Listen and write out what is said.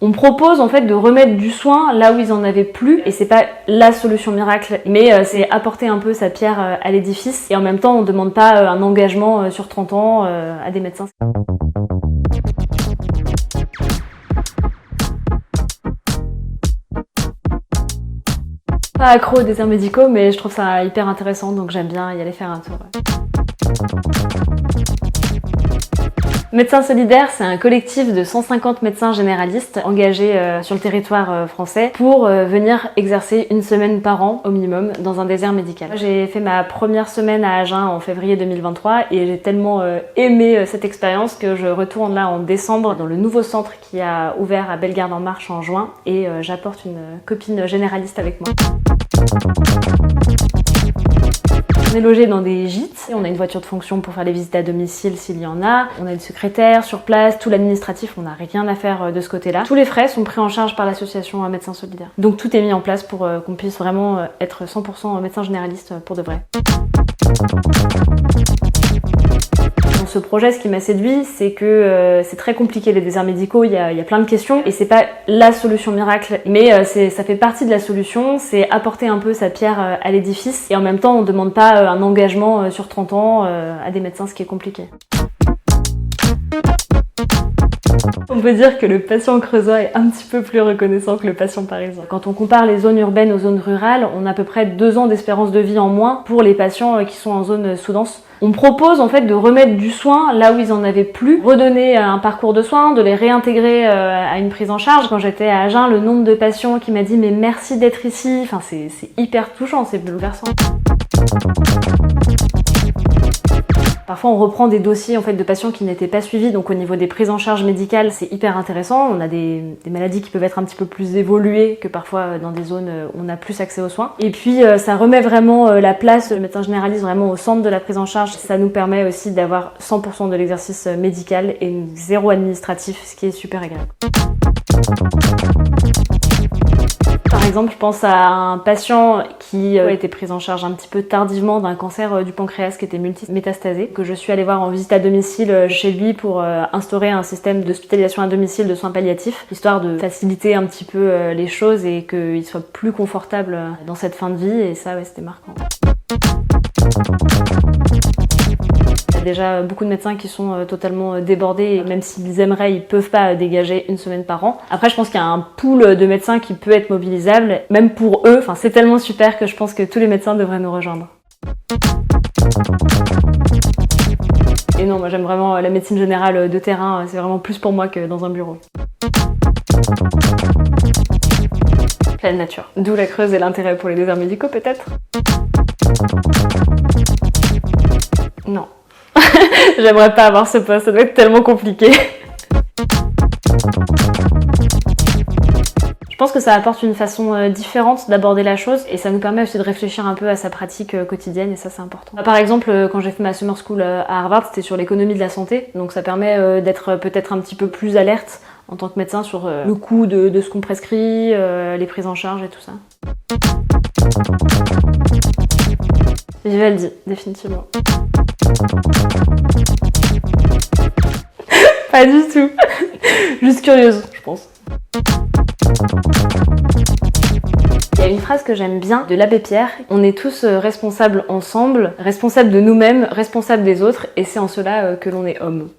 On propose en fait de remettre du soin là où ils en avaient plus, et c'est pas la solution miracle, mais c'est apporter un peu sa pierre à l'édifice, et en même temps on demande pas un engagement sur 30 ans à des médecins. Pas accro aux déserts médicaux, mais je trouve ça hyper intéressant, donc j'aime bien y aller faire un tour. Médecins Solidaires, c'est un collectif de 150 médecins généralistes engagés sur le territoire français pour venir exercer une semaine par an au minimum dans un désert médical. J'ai fait ma première semaine à Agen en février 2023 et j'ai tellement aimé cette expérience que je retourne là en décembre dans le nouveau centre qui a ouvert à Bellegarde-en-Marche en juin, et j'apporte une copine généraliste avec moi. On est logé dans des gîtes, on a une voiture de fonction pour faire les visites à domicile s'il y en a, on a une secrétaire sur place, tout l'administratif, on n'a rien à faire de ce côté-là. Tous les frais sont pris en charge par l'association Médecins Solidaires. Donc tout est mis en place pour qu'on puisse vraiment être 100% médecin généraliste pour de vrai. Dans ce projet, ce qui m'a séduit, c'est que c'est très compliqué les déserts médicaux, il y a plein de questions, et c'est pas la solution miracle, mais ça fait partie de la solution, c'est apporter un peu sa pierre à l'édifice, et en même temps on demande pas un engagement sur 30 ans à des médecins, ce qui est compliqué. On peut dire que le patient creusois est un petit peu plus reconnaissant que le patient parisien. Quand on compare les zones urbaines aux zones rurales, on a à peu près 2 ans d'espérance de vie en moins pour les patients qui sont en zone sous-dense. On propose en fait de remettre du soin là où ils en avaient plus, redonner un parcours de soins, de les réintégrer à une prise en charge. Quand j'étais à Agen, le nombre de patients qui m'a dit mais merci d'être ici, enfin c'est hyper touchant, c'est bouleversant. Parfois on reprend des dossiers en fait de patients qui n'étaient pas suivis, donc au niveau des prises en charge médicales c'est hyper intéressant. On a des maladies qui peuvent être un petit peu plus évoluées que parfois dans des zones où on a plus accès aux soins. Et puis ça remet vraiment la place du médecin généraliste vraiment au centre de la prise en charge. Ça nous permet aussi d'avoir 100% de l'exercice médical et 0 administratif, ce qui est super agréable. Par exemple, je pense à un patient qui a été pris en charge un petit peu tardivement d'un cancer du pancréas qui était multimétastasé, que je suis allée voir en visite à domicile chez lui pour instaurer un système d'hospitalisation à domicile de soins palliatifs, histoire de faciliter un petit peu les choses et qu'il soit plus confortable dans cette fin de vie, et ça, ouais, c'était marquant. Il y a déjà beaucoup de médecins qui sont totalement débordés, et même s'ils aimeraient, ils peuvent pas dégager une semaine par an. Après, je pense qu'il y a un pool de médecins qui peut être mobilisable, même pour eux. Enfin, c'est tellement super que je pense que tous les médecins devraient nous rejoindre. Et non, moi j'aime vraiment la médecine générale de terrain, c'est vraiment plus pour moi que dans un bureau. Pleine nature. D'où la Creuse et l'intérêt pour les déserts médicaux peut-être. Non. J'aimerais pas avoir ce poste, ça doit être tellement compliqué. Je pense que ça apporte une façon différente d'aborder la chose, et ça nous permet aussi de réfléchir un peu à sa pratique quotidienne, et ça c'est important. Par exemple, quand j'ai fait ma summer school à Harvard, c'était sur l'économie de la santé, donc ça permet d'être peut-être un petit peu plus alerte en tant que médecin sur le coût de ce qu'on prescrit, les prises en charge et tout ça. Vivaldi, définitivement. Pas du tout. Juste curieuse, je pense. Il y a une phrase que j'aime bien de l'abbé Pierre. On est tous responsables ensemble, responsables de nous-mêmes, responsables des autres, et c'est en cela que l'on est homme.